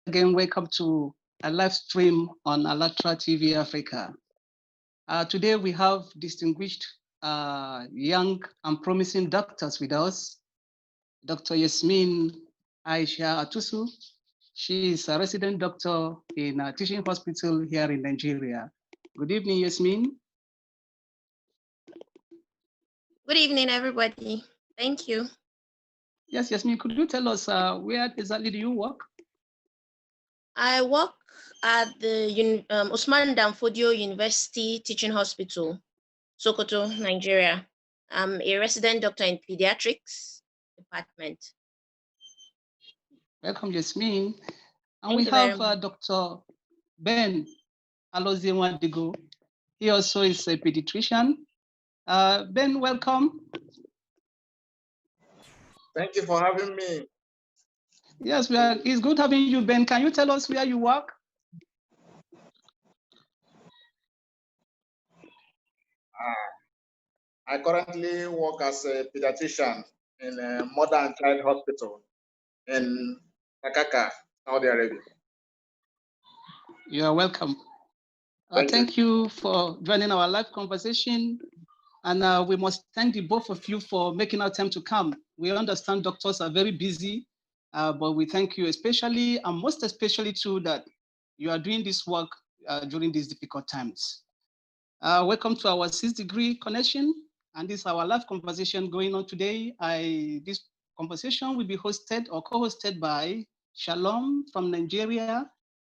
again welcome to a live stream on ALLATRA TV Africa. Today we have distinguished young and promising doctors with us. Dr. Yasmin Atusu. She is a resident doctor in a teaching hospital here in Nigeria. Good evening, Yasmin. Good evening, everybody. Thank you. Yes, Yasmin, could you tell us where exactly do you work? I work at the Usman Danfodio University Teaching Hospital, Sokoto, Nigeria. I'm a resident doctor in pediatrics department. Welcome, Yasmin. And we have Dr. Ben Alozie Nwadigo. He also is a pediatrician. Ben, welcome. Thank you for having me. Yes, it's good having you, Ben. Can you tell us where you work? I currently work as a pediatrician in a mother and child hospital in Takaka, Saudi Arabia. You are welcome. Thank you for joining our live conversation. And we must thank the both of you for making our time to come. We understand doctors are very busy, but we thank you especially, and most especially too, that you are doing this work during these difficult times. Welcome to our 6th degree connection. And this is our live conversation going on today. This conversation will be hosted or co-hosted by Shalom from Nigeria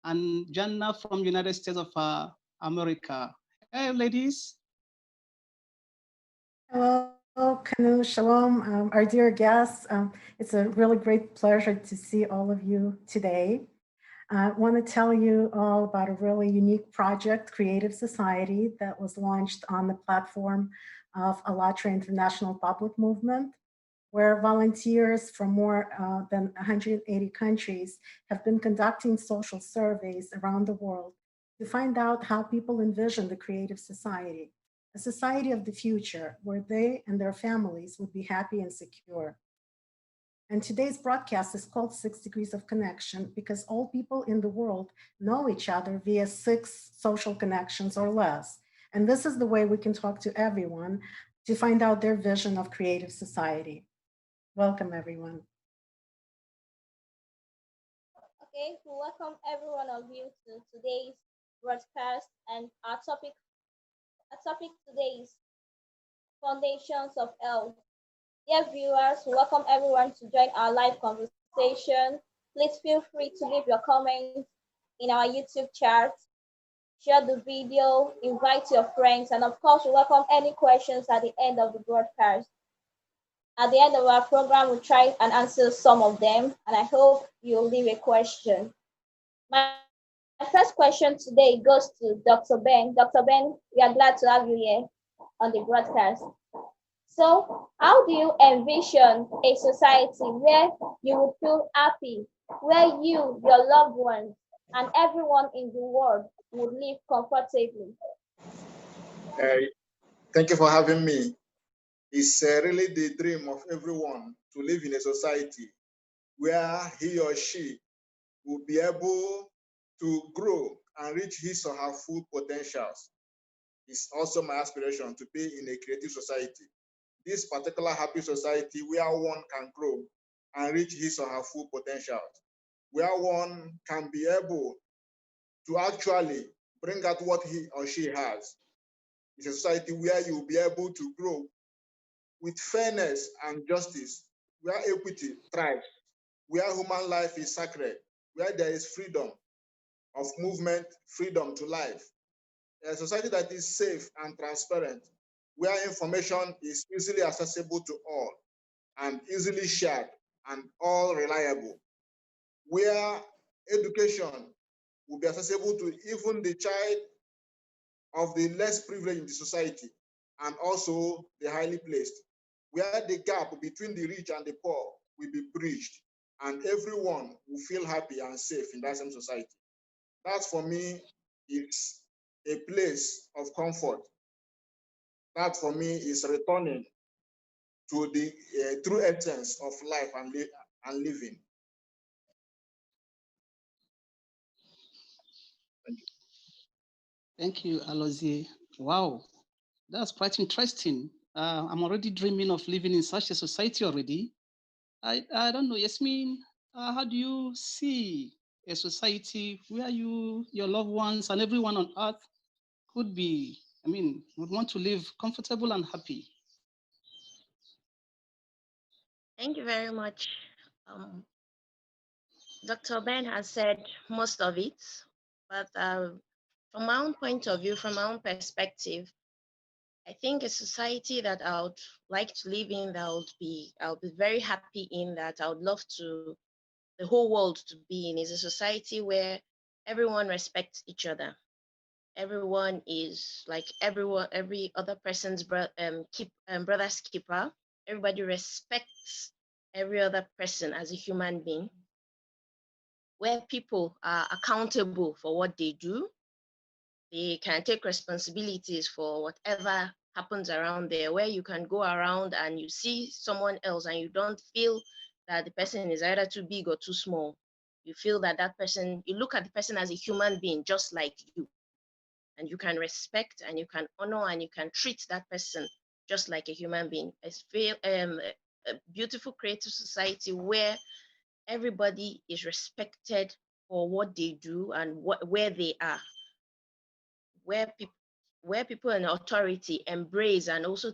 and Jannah from United States of America. Hey, ladies. Hello, Kanu, Shalom, our dear guests. It's a really great pleasure to see all of you today. I want to tell you all about a really unique project, Creative Society, that was launched on the platform of ALLATRA International Public Movement, where volunteers from more than 180 countries have been conducting social surveys around the world to find out how people envision the creative society, a society of the future where they and their families would be happy and secure. And today's broadcast is called 6 Degrees of Connection because all people in the world know each other via 6 social connections or less. And this is the way we can talk to everyone to find out their vision of creative society. Welcome, everyone. Okay, welcome every one of you to today's broadcast, and our topic today is Foundations of Health. Dear viewers, welcome everyone to join our live conversation. Please feel free to leave your comments in our YouTube chat, share the video, invite your friends, and of course, we welcome any questions at the end of the broadcast. At the end of our program, we'll try and answer some of them, and I hope you'll leave a question. My first question today goes to Dr. Ben. Dr. Ben, we are glad to have you here on the broadcast. So, how do you envision a society where you would feel happy, where you, your loved ones, and everyone in the world would live comfortably? Thank you for having me. It's really the dream of everyone to live in a society where he or she will be able to grow and reach his or her full potentials. It's also my aspiration to be in a creative society. This particular happy society where one can grow and reach his or her full potentials, where one can be able to actually bring out what he or she has. It's a society where you will be able to grow with fairness and justice, where equity thrives, where human life is sacred, where there is freedom of movement, freedom to life. A society that is safe and transparent, where information is easily accessible to all and easily shared and all reliable, where education will be accessible to even the child of the less privileged in the society and also the highly placed, where the gap between the rich and the poor will be bridged and everyone will feel happy and safe in that same society. That for me is a place of comfort. That for me is returning to the true essence of life and living. Thank you, Alozie. Wow, that's quite interesting. I'm already dreaming of living in such a society already. I don't know, Yasmin, how do you see a society where your loved ones and everyone on earth could be, would want to live comfortable and happy? Thank you very much. Dr. Ben has said most of it, but from my own point of view, from my own perspective, I think a society that I would like to live in, that I'll be very happy in, that I would love to the whole world to be in, is a society where everyone respects each other. Everyone is like every other person's brother's keeper. Everybody respects every other person as a human being, where people are accountable for what they do. They can take responsibilities for whatever happens around there, where you can go around and you see someone else and you don't feel that the person is either too big or too small. You feel that you look at the person as a human being, just like you. And you can respect and you can honor and you can treat that person just like a human being. I feel a beautiful creative society where everybody is respected for what they do and where they are, where people in authority embrace and also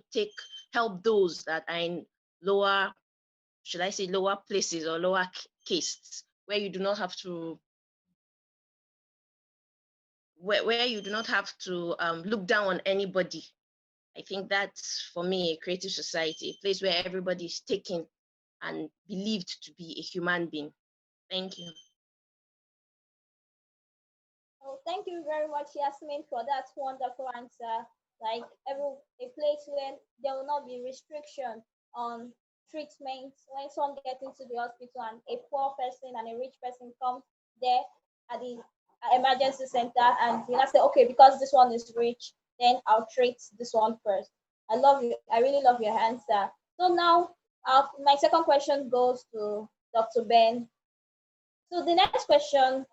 help those that are in lower, should I say lower places or lower castes, where you do not have to look down on anybody. I think that's, for me, a creative society, a place where everybody is taken and believed to be a human being. Thank you. Oh, thank you very much, Yasmin, for that wonderful answer. Like a place where there will not be restriction on treatment when someone gets into the hospital and a poor person and a rich person come there at the emergency center and you not say, okay, because this one is rich, then I'll treat this one first. I love you. I really love your answer. So now, my second question goes to Dr. Ben. So the next question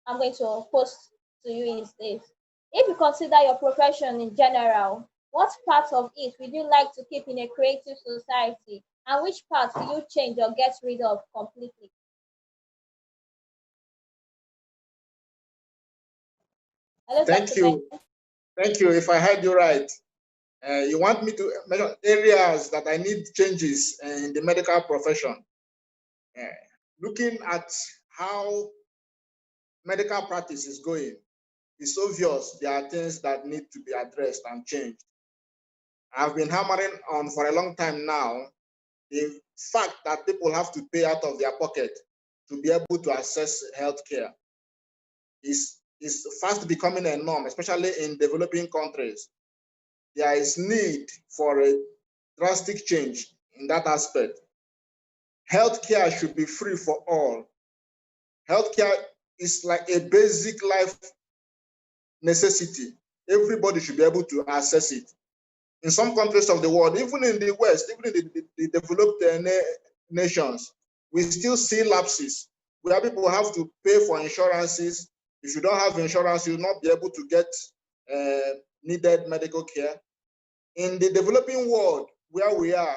I'm going to pose to you is this. If you consider your profession in general, what part of it would you like to keep in a creative society, and which part will you change or get rid of completely? Hello, Thank Dr. you. Ben. Thank you. If I heard you right, you want me to mention areas that I need changes in the medical profession. Looking at how medical practice is going, it's obvious there are things that need to be addressed and changed. I've been hammering on for a long time now the fact that people have to pay out of their pocket to be able to access healthcare is fast becoming a norm, especially in developing countries. There is need for a drastic change in that aspect. Healthcare should be free for all. Healthcare is like a basic life necessity. Everybody should be able to access it. In some countries of the world, even in the West, even in the developed nations, we still see lapses where people have to pay for insurances. If you don't have insurance, you'll not be able to get needed medical care. In the developing world where we are,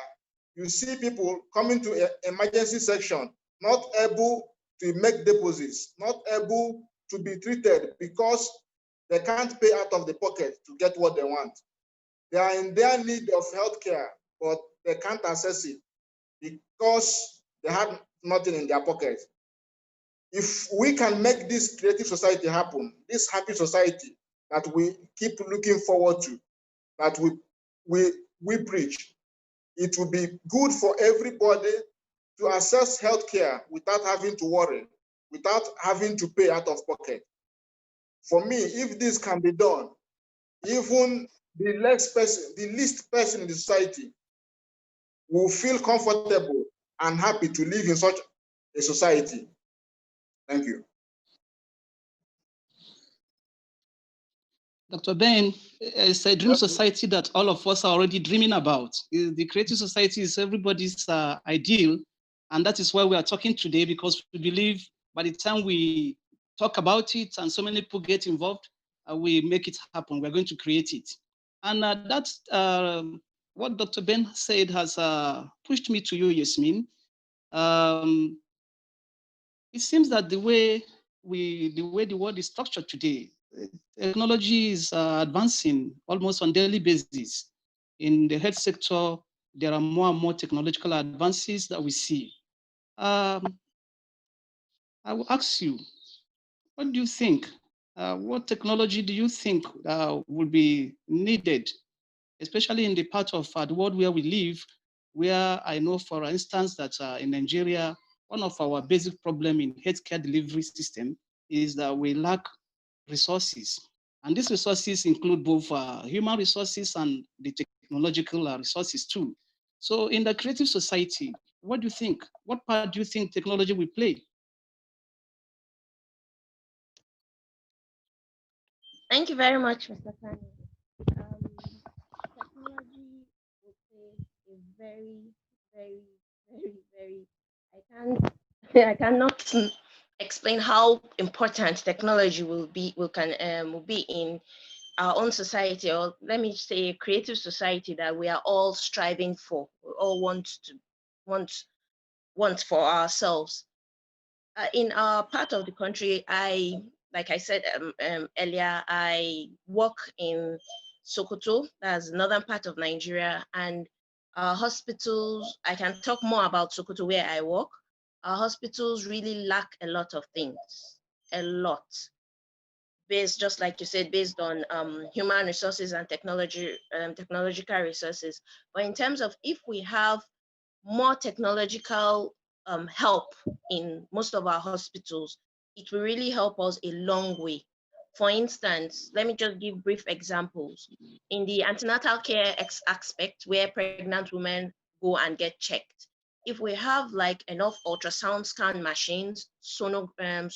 you see people coming to an emergency section, not able to make deposits, not able to be treated because they can't pay out of the pocket to get what they want. They are in their need of healthcare, but they can't access it because they have nothing in their pocket. If we can make this creative society happen, this happy society that we keep looking forward to, that we preach, it will be good for everybody to access healthcare without having to worry, without having to pay out of pocket. For me, if this can be done, even the least person in the society will feel comfortable and happy to live in such a society. Thank you. Dr. Ben, it's a dream society that all of us are already dreaming about. The creative society is everybody's ideal, and that is why we are talking today, because we believe by the time we talk about it and so many people get involved, we make it happen. We're going to create it. And that's what Dr. Ben said has pushed me to you, Yasmin. It seems that the way the world is structured today, technology is advancing almost on daily basis. In the health sector, there are more and more technological advances that we see. I will ask you, what do you think? What technology do you think will be needed, especially in the part of the world where we live, where I know, for instance, that in Nigeria, one of our basic problem in healthcare delivery system is that we lack resources. And these resources include both human resources and the technological resources too. So in the creative society, what do you think? What part do you think technology will play? Thank you very much, Mr. Kani. Technology would play a very, very, very, very, I can't, I cannot explain how important technology will be in our own society, or let me say a creative society that we are all striving for, we all want for ourselves. In our part of the country, like I said earlier, I work in Sokoto, that's the northern part of Nigeria, and our hospitals, I can talk more about Sokoto where I work. Our hospitals really lack a lot of things, a lot, based, just like you said, based on human resources and technological resources. But in terms of if we have more technological help in most of our hospitals, it will really help us a long way. For instance, let me just give brief examples. In the antenatal care aspect, where pregnant women go and get checked, if we have like enough ultrasound scan machines, sonograms,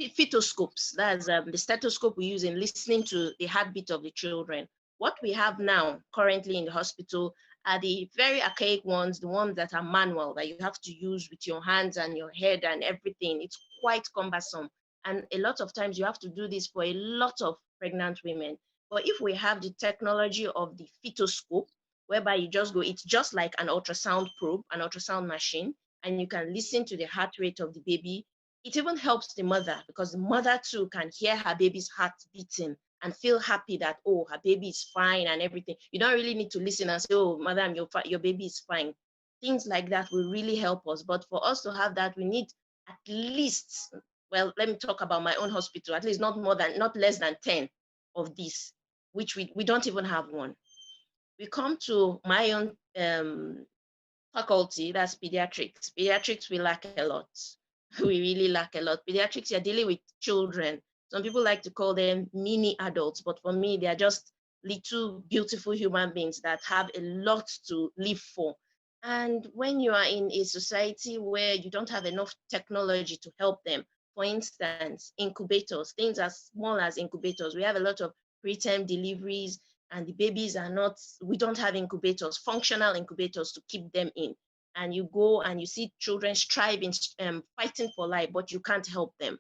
fetoscopes, that's the stethoscope we use in listening to the heartbeat of the children. What we have now currently in the hospital are the very archaic ones, the ones that are manual, that you have to use with your hands and your head and everything. It's quite cumbersome. And a lot of times you have to do this for a lot of pregnant women. But if we have the technology of the fetoscope, whereby you just go, it's just like an ultrasound probe, an ultrasound machine, and you can listen to the heart rate of the baby. It even helps the mother, because the mother too can hear her baby's heart beating and feel happy that, oh, her baby is fine and everything. You don't really need to listen and say, oh, madam, your baby is fine. Things like that will really help us. But for us to have that, we need at least, well, let me talk about my own hospital, at least not less than 10 of these, which we don't even have one. We come to my own faculty, that's pediatrics. Pediatrics, we lack a lot. We really lack a lot. Pediatrics, you're dealing with children. Some people like to call them mini adults, but for me, they are just little beautiful human beings that have a lot to live for. And when you are in a society where you don't have enough technology to help them, for instance, incubators, things as small as incubators, we have a lot of preterm deliveries, and the babies are not, we don't have incubators, functional incubators to keep them in. And you go and you see children striving, fighting for life, but you can't help them.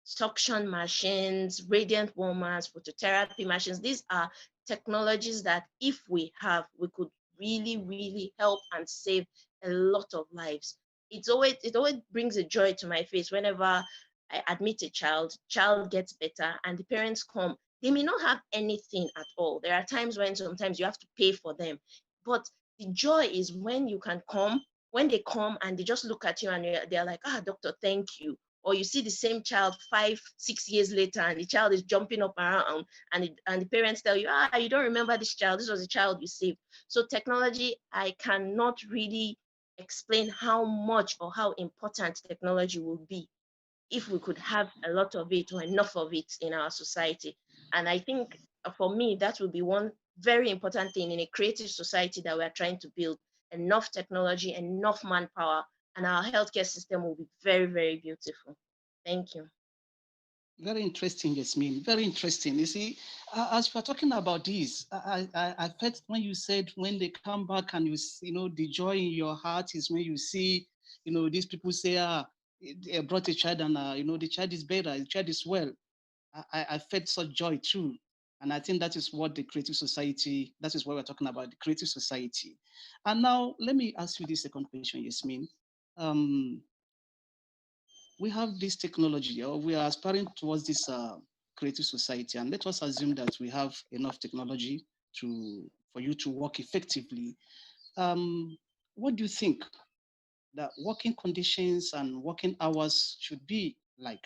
Suction machines, radiant warmers, phototherapy machines, these are technologies that if we have, we could really, really help and save a lot of lives. It always brings a joy to my face whenever I admit a child gets better and the parents come. They may not have anything at all. There are times when sometimes you have to pay for them. But the joy is when you can come, when they come and they just look at you and they're like, ah, doctor, thank you. Or you see the same child 5-6 years later and the child is jumping up around and the parents tell you, ah, you don't remember this child. This was a child you saved. So technology, I cannot really explain how much or how important technology will be if we could have a lot of it or enough of it in our society. And I think for me, that would be one very important thing in a creative society that we're trying to build: enough technology, enough manpower, and our healthcare system will be very, very beautiful. Thank you. Very interesting, Yasmin. Very interesting. You see, as we're talking about this, I felt when you said when they come back and you know, the joy in your heart is when you see, you know, these people say, brought a child and the child is better, the child is well. I felt such joy too. And I think that is what the creative society, that is what we're talking about, the creative society. And now let me ask you this second question, Yasmin. We have this technology, or we are aspiring towards this creative society, and let us assume that we have enough technology for you to work effectively. What do you think that working conditions and working hours should be like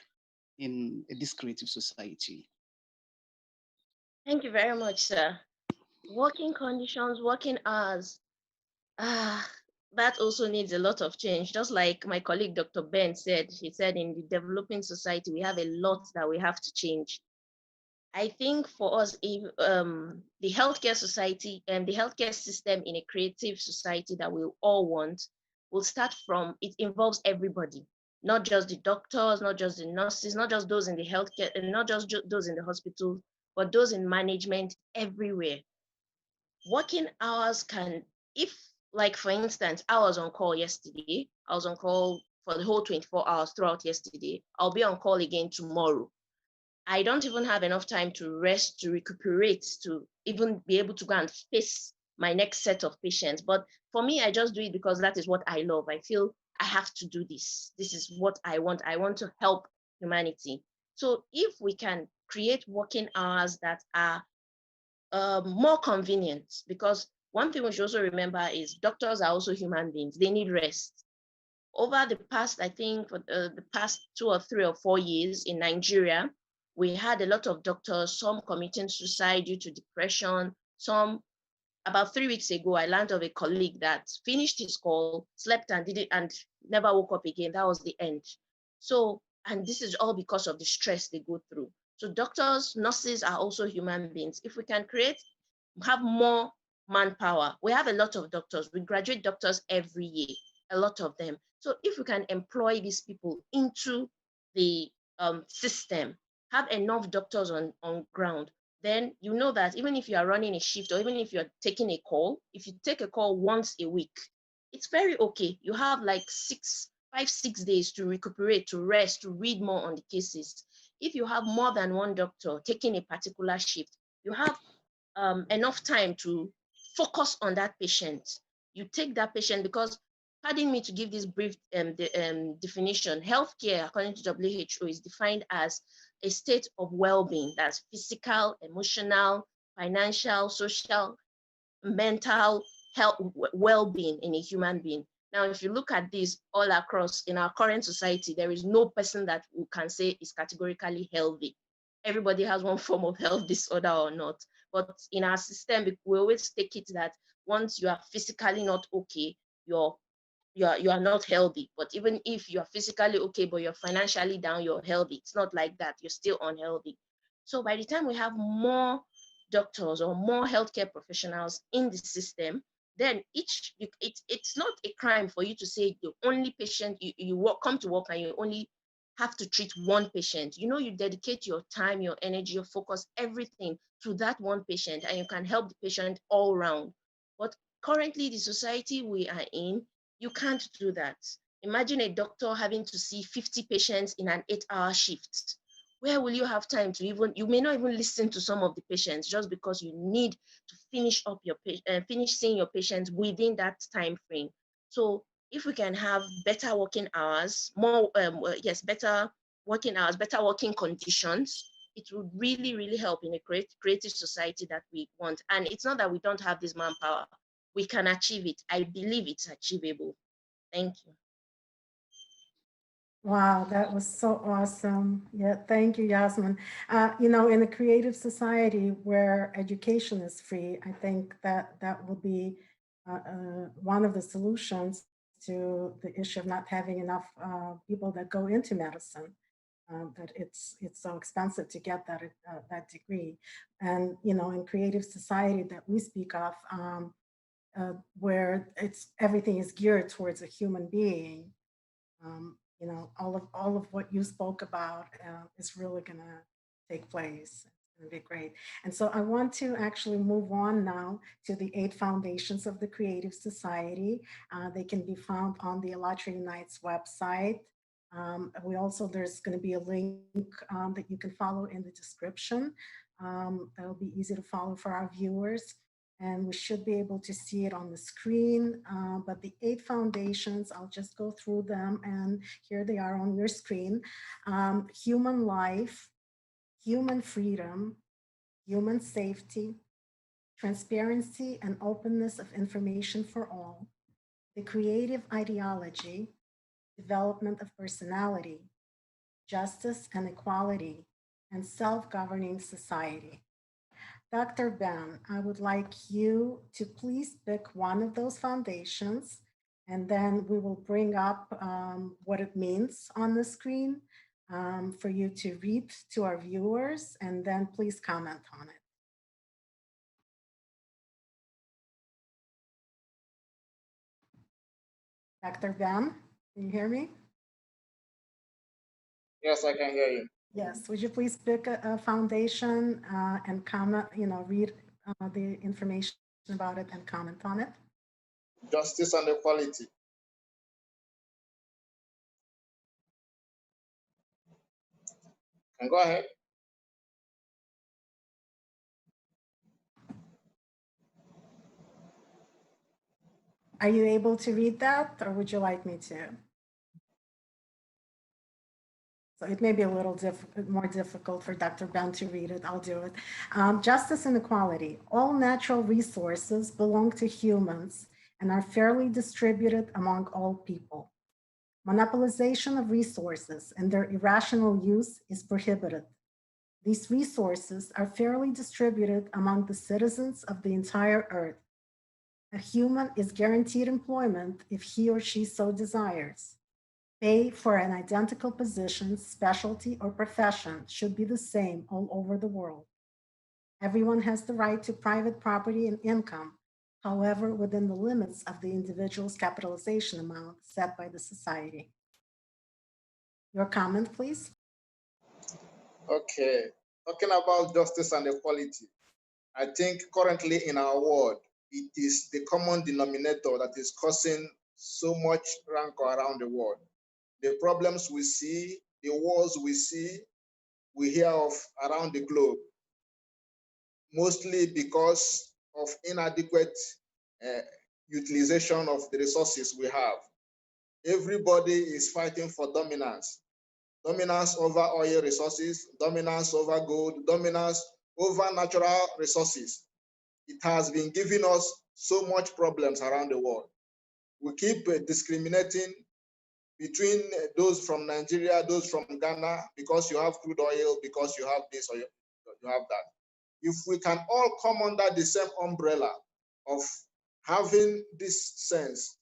in this creative society? Thank you very much, sir. Working conditions, working hours, that also needs a lot of change. Just like my colleague, Dr. Ben said, he said in the developing society, we have a lot that we have to change. I think for us, if, the healthcare society and the healthcare system in a creative society that we all want will start from, it involves everybody, not just the doctors, not just the nurses, not just those in the healthcare, and not just those in the hospital, but those in management everywhere. Working hours can, if, like for instance, I was on call yesterday, I was on call for the whole 24 hours throughout yesterday, I'll be on call again tomorrow. I don't even have enough time to rest, to recuperate, to even be able to go and face my next set of patients. But for me, I just do it because that is what I love. I feel I have to do this. This is what I want. I want to help humanity. So if we can create working hours that are more convenient, because one thing we should also remember is doctors are also human beings. They need rest. Over the past, I think, for the past 2 or 3 or 4 years in Nigeria, we had a lot of doctors, some committing suicide due to depression, some. About 3 weeks ago, I learned of a colleague that finished his call, slept and did it, and never woke up again. That was the end. So, and this is all because of the stress they go through. So doctors, nurses are also human beings. If we can have more manpower, we have a lot of doctors. We graduate doctors every year, a lot of them. So if we can employ these people into the system, have enough doctors on ground, then you know that even if you are running a shift or even if you're taking a call, if you take a call once a week, it's very okay. You have like 5, 6 days to recuperate, to rest, to read more on the cases. If you have more than one doctor taking a particular shift, you have enough time to focus on that patient. You take that patient because, pardon me to give this brief definition, healthcare, according to WHO, is defined as a state of well-being. That's physical, emotional, financial, social, mental health, well-being in a human being. Now, if you look at this all across in our current society, there is no person that we can say is categorically healthy. Everybody has one form of health disorder or not. But in our system, we always take it that once you are physically not okay, you are not healthy. But even if you are physically okay, but you're financially down, you're healthy. It's not like that. You're still unhealthy. So by the time we have more doctors or more healthcare professionals in the system, then it's not a crime for you to say the only patient you come to work and you only have to treat one patient. You dedicate your time, your energy, your focus, everything to that one patient, and you can help the patient all round. But currently, the society we are in, you can't do that. Imagine a doctor having to see 50 patients in an 8-hour shift. Where will you have time to you may not even listen to some of the patients just because you need to finish seeing your patients within that time frame. So if we can have better working hours, better working hours, better working conditions, it would really, really help in a creative society that we want. And it's not that we don't have this manpower. We can achieve it. I believe it's achievable. Thank you. Wow, that was so awesome. Yeah, thank you, Yasmin. In a creative society where education is free, I think that will be one of the solutions to the issue of not having enough people that go into medicine. That it's so expensive to get that degree. And in creative society that we speak of, where everything is geared towards a human being. All of what you spoke about is really going to take place. It's going to be great. And so I want to actually move on now to the 8 foundations of the Creative Society. They can be found on the ALLATRA Unites website. There's going to be a link that you can follow in the description. That'll be easy to follow for our viewers. And we should be able to see it on the screen. But the 8 foundations, I'll just go through them, and here they are on your screen. Human life, human freedom, human safety, transparency and openness of information for all, the creative ideology, development of personality, justice and equality, and self-governing society. Dr. Ben, I would like you to please pick one of those foundations, and then we will bring up what it means on the screen for you to read to our viewers, and then please comment on it. Dr. Ben, can you hear me? Yes, I can hear you. Yes, would you please pick a foundation and comment, read the information about it and comment on it? Justice and equality. And go ahead. Are you able to read that, or would you like me to? So it may be a little more difficult for Dr. Ben to read it. I'll do it. Justice and equality. All natural resources belong to humans and are fairly distributed among all people. Monopolization of resources and their irrational use is prohibited. These resources are fairly distributed among the citizens of the entire earth. A human is guaranteed employment if he or she so desires. Pay for an identical position, specialty, or profession should be the same all over the world. Everyone has the right to private property and income, however, within the limits of the individual's capitalization amount set by the society. Your comment, please. Okay. Talking about justice and equality, I think currently in our world, it is the common denominator that is causing so much rancor around the world. The problems we see, the wars we see, we hear of around the globe, mostly because of inadequate utilization of the resources we have. Everybody is fighting for dominance. Dominance over oil resources, dominance over gold, dominance over natural resources. It has been giving us so much problems around the world. We keep discriminating between those from Nigeria, those from Ghana, because you have crude oil, because you have this or you have that. If we can all come under the same umbrella of having this sense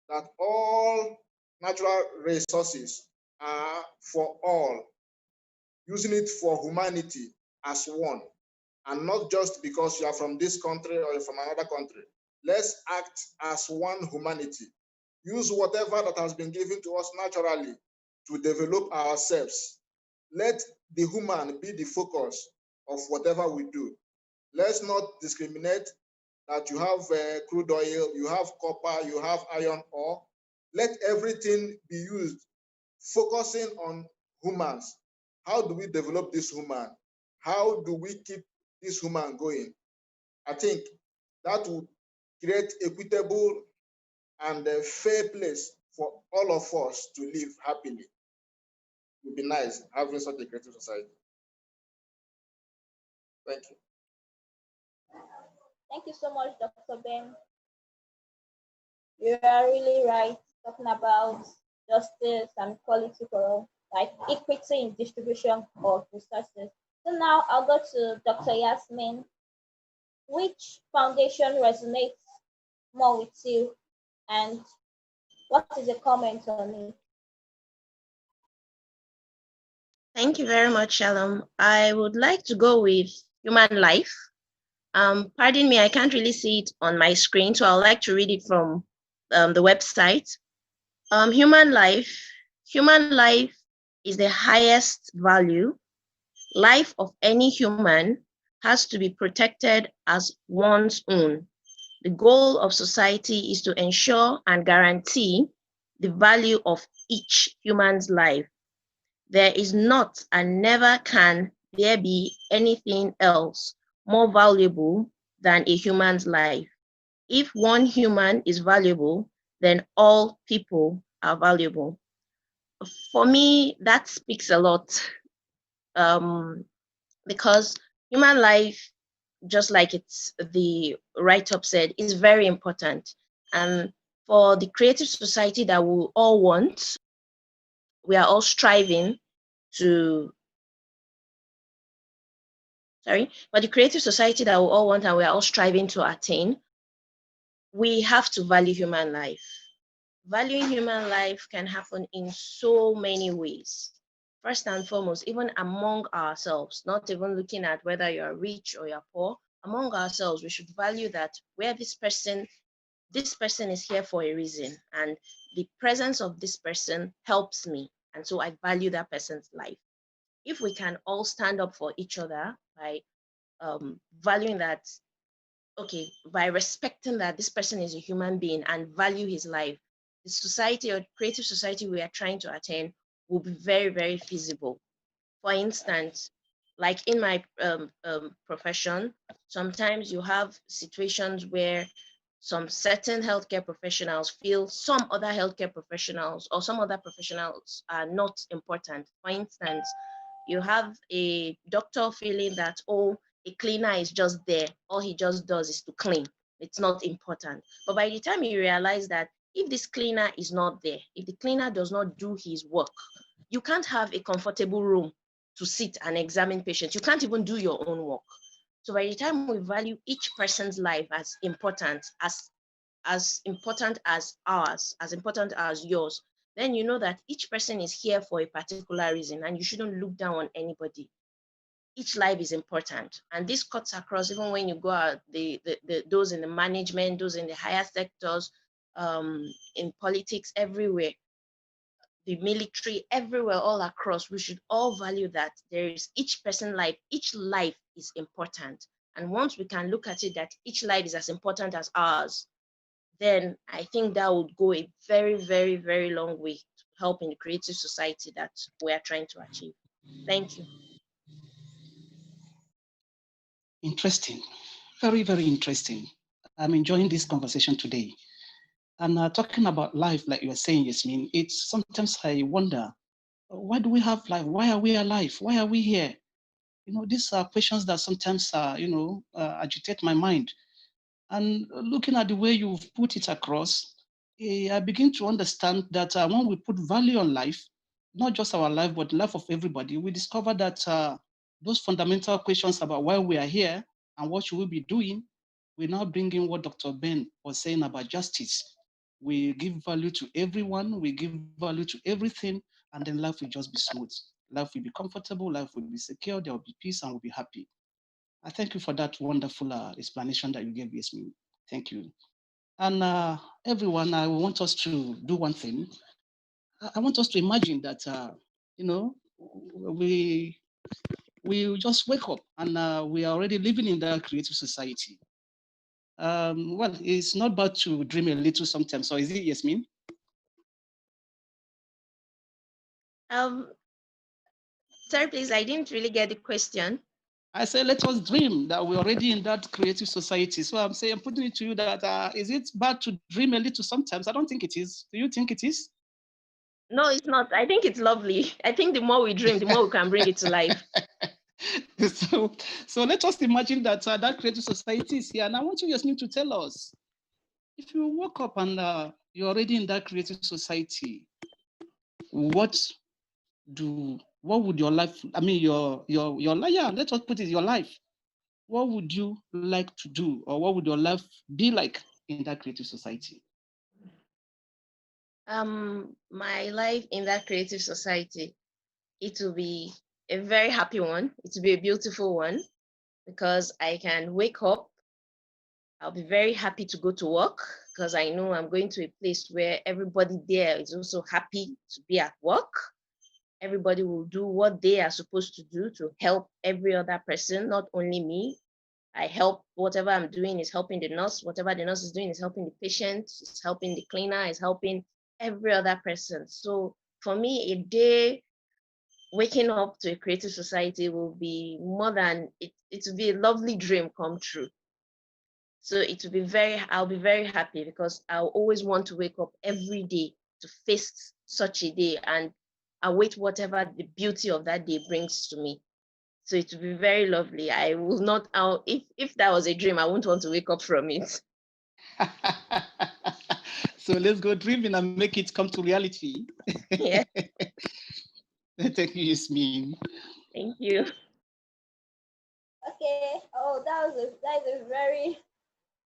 that all natural resources are for all, using it for humanity as one, and not just because you are from this country or from another country. Let's act as one humanity. Use whatever that has been given to us naturally to develop ourselves. Let the human be the focus of whatever we do. Let's not discriminate that you have crude oil, you have copper, you have iron ore. Let everything be used, focusing on humans. How do we develop this human? How do we keep this human going? I think that would create equitable and a fair place for all of us to live happily. It would be nice having such a creative society. Thank you. Thank you so much, Dr. Ben. You are really right talking about justice and equality for all, like equity in distribution of resources. So now I'll go to Dr. Yasmin. Which foundation resonates more with you, and what is a comment on it? Thank you very much, Shalom. I would like to go with human life. Pardon me, I can't really see it on my screen, so I'd like to read it from the website. Human life is the highest value. Life of any human has to be protected as one's own. The goal of society is to ensure and guarantee the value of each human's life. There is not and never can there be anything else more valuable than a human's life. If one human is valuable, then all people are valuable. For me, that speaks a lot, because human life, just like it's the write-up said, is very important. And for the creative society that we all want, we are all striving to, for the creative society that we all want and we are all striving to attain, we have to value human life. Valuing human life can happen in so many ways. First and foremost, even among ourselves, not even looking at whether you're rich or you're poor, among ourselves, we should value that where this person is here for a reason, and the presence of this person helps me, and so I value that person's life. If we can all stand up for each other by valuing that, okay, by respecting that this person is a human being and value his life, the society or creative society we are trying to attain will be very, very feasible. For instance, like in my profession, sometimes you have situations where some certain healthcare professionals feel some other healthcare professionals or some other professionals are not important. For instance, you have a doctor feeling that, oh, a cleaner is just there. All he just does is to clean. It's not important. But by the time you realize that if this cleaner is not there, if the cleaner does not do his work, you can't have a comfortable room to sit and examine patients. You can't even do your own work. So by the time we value each person's life as important ours, as important as yours, then you know that each person is here for a particular reason and you shouldn't look down on anybody. Each life is important. And this cuts across even when you go out, those in the management, those in the higher sectors, in politics, everywhere, the military, everywhere, all across, we should all value that there is each person life, each life is important. And once we can look at it that each life is as important as ours, then I think that would go a very, very, very long way to help in the creative society that we are trying to achieve. Thank you. Interesting. Very, very interesting. I'm enjoying this conversation today. And talking about life, like you were saying, Yasmin, it's sometimes I wonder, why do we have life? Why are we alive? Why are we here? These are questions that sometimes, agitate my mind. And looking at the way you've put it across, I begin to understand that when we put value on life, not just our life, but the life of everybody, we discover that those fundamental questions about why we are here and what should we be doing, we now bring in what Dr. Ben was saying about justice. We give value to everyone, we give value to everything, and then life will just be smooth. Life will be comfortable, life will be secure, there will be peace, and we'll be happy. I thank you for that wonderful explanation that you gave, Yasmin. Thank you. And everyone, I want us to do one thing. I want us to imagine that, we just wake up and we are already living in that creative society. Well, it's not bad to dream a little sometimes. So is it, Yasmin? Sir, please, I didn't really get the question. I say, let us dream that we're already in that creative society. So I'm saying, I'm putting it to you that is it bad to dream a little sometimes? I don't think it is. Do you think it is? No, it's not. I think it's lovely. I think the more we dream, the more we can bring it to life. So let us imagine that that creative society is here. And I want you, Yasmin, to tell us, if you woke up and you're already in that creative society, what would your life, I mean, your life, yeah, let us put it, your life. What would you like to do, or what would your life be like in that creative society? My life in that creative society, it will be a very happy one. It will be a beautiful one because I can wake up. I'll be very happy to go to work because I know I'm going to a place where everybody there is also happy to be at work. Everybody will do what they are supposed to do to help every other person, not only me. I help, whatever I'm doing is helping the nurse. Whatever the nurse is doing is helping the patient, is helping the cleaner, is helping every other person. So for me, a day waking up to a creative society will be more than it. It will be a lovely dream come true. So it will be I'll be very happy because I'll always want to wake up every day to face such a day and await whatever the beauty of that day brings to me. So it will be very lovely. I will not, if that was a dream, I wouldn't want to wake up from it. So let's go dreaming and make it come to reality. Yeah. Thank you, Yasmin. Thank you. Okay. Oh, that is a very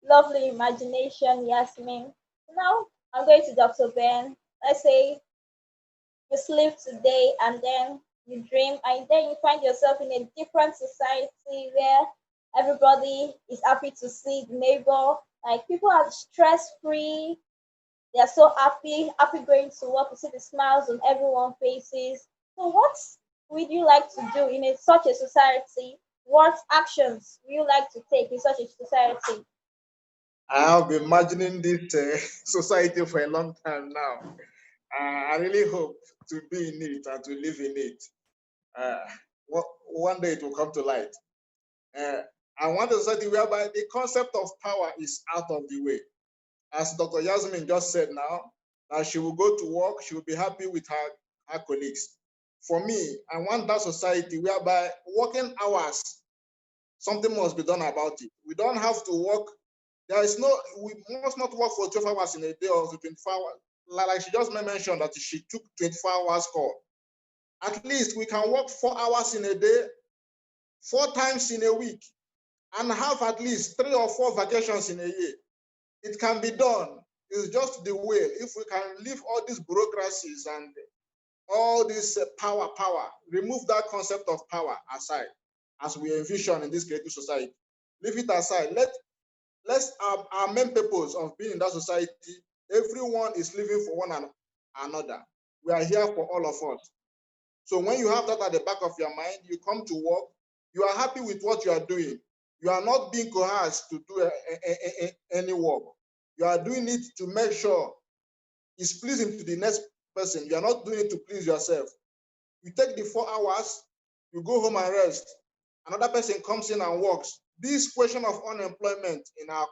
lovely imagination, Yasmin. Now I'm going to Dr. Ben. Let's say you sleep today and then you dream and then you find yourself in a different society where everybody is happy to see the neighbor. Like people are stress free. They are so happy going to work. You see the smiles on everyone's faces. So what would you like to do in such a society? What actions would you like to take in such a society? I've been imagining this society for a long time now. I really hope to be in it and to live in it. One day it will come to light. I want a society whereby the concept of power is out of the way. As Dr. Yasmin just said now, that she will go to work, she will be happy with her colleagues. For me, I want that society whereby working hours, something must be done about it. We don't have to work. We must not work for 12 hours in a day or 24 hours. Like she just mentioned that she took 24 hours call. At least we can work 4 hours in a day, 4 times in a week, and have at least 3 or 4 vacations in a year. It can be done. It's just the will. If we can leave all these bureaucracies and all this power, remove that concept of power aside, as we envision in this creative society. Leave it aside. Let's our main purpose of being in that society, everyone is living for one another. We are here for all of us. So when you have that at the back of your mind, you come to work, you are happy with what you are doing. You are not being coerced to do any work. You are doing it to make sure it's pleasing to the next person. You are not doing it to please yourself. You take the 4 hours, you go home and rest. Another person comes in and works. This question of unemployment in our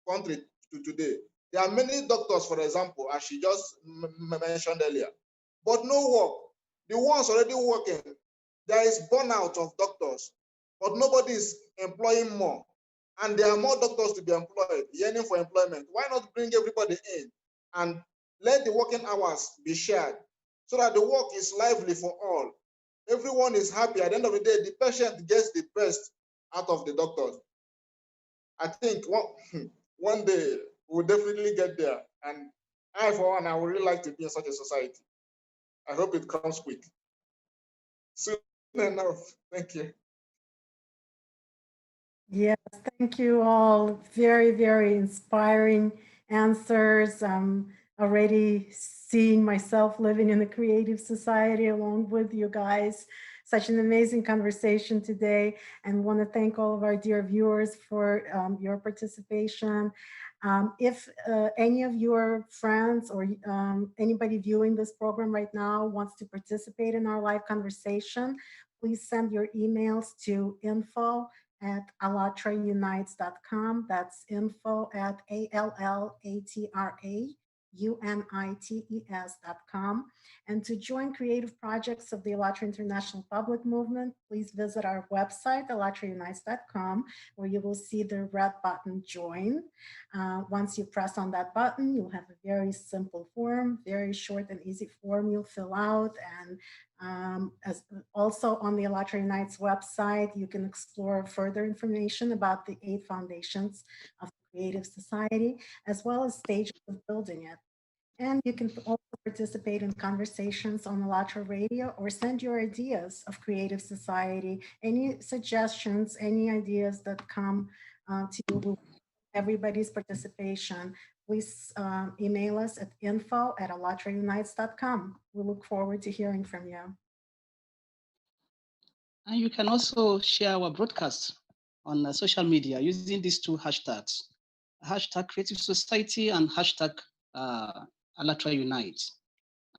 country today, there are many doctors, for example, as she just mentioned earlier, but no work. The ones already working, there is burnout of doctors, but nobody is employing more. And there are more doctors to be employed, yearning for employment. Why not bring everybody in and let the working hours be shared so that the work is lively for all? Everyone is happy. At the end of the day, the patient gets the best out of the doctors. I think one day we'll definitely get there. And I, for one, I would really like to be in such a society. I hope it comes quick. Soon enough. Thank you. Yes, thank you all. Very, very inspiring answers. Already seeing myself living in the creative society along with you guys. Such an amazing conversation today, and want to thank all of our dear viewers for your participation. If any of your friends or anybody viewing this program right now wants to participate in our live conversation, please send your emails to info@allatraunites.com. That's info@ALLATRAUNITES.com. And to join creative projects of the ALLATRA International Public Movement, please visit our website, ALLATRAUNITES.com, where you will see the red button join. Once you press on that button, you'll have a very simple form, very short and easy form you'll fill out. And also on the ALLATRA Unites website, you can explore further information about the 8 foundations of the Creative Society, as well as stages of building it. And you can also participate in conversations on ALLATRA Radio or send your ideas of Creative Society, any suggestions, any ideas that come to you, everybody's participation. Please email us at info@allatraunites.com. We look forward to hearing from you. And you can also share our broadcast on social media using these 2 hashtags, hashtag Creative Society and hashtag Allatraunites.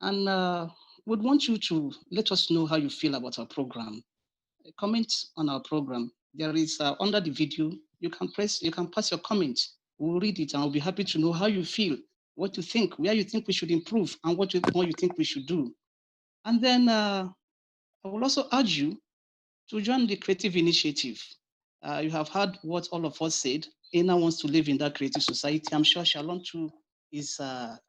And we'd want you to let us know how you feel about our program. Comment on our program. There is under the video, you can pass your comment. We'll read it and I'll be happy to know how you feel, what you think, where you think we should improve, and what you think we should do. And then I will also urge you to join the creative initiative. You have heard what all of us said. Ena wants to live in that creative society. I'm sure Shalom too is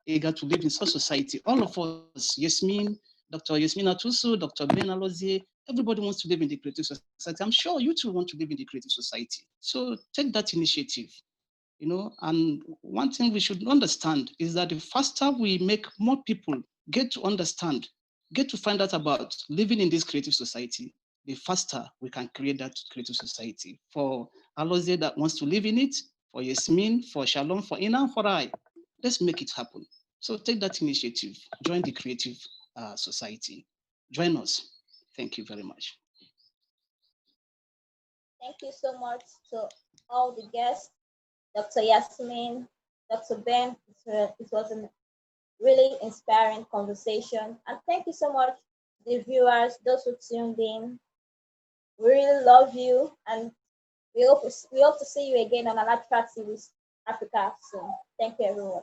eager to live in such society. All of us, Yasmin, Dr. Yasmin Atusu, Dr. Ben Alozie, everybody wants to live in the creative society. I'm sure you too want to live in the creative society. So take that initiative. And one thing we should understand is that the faster we make more people get to understand, get to find out about living in this creative society, the faster we can create that creative society. For Alozie that wants to live in it, for Yasmin, for Shalom, for Ina, for I. Let's make it happen. So take that initiative, join the creative society. Join us. Thank you very much. Thank you so much to all the guests, Dr. Yasmin, Dr. Ben. It was a really inspiring conversation. And thank you so much, the viewers, those who tuned in. We really love you, and we hope to see you again on ALLATRA TV Africa soon. Thank you, everyone.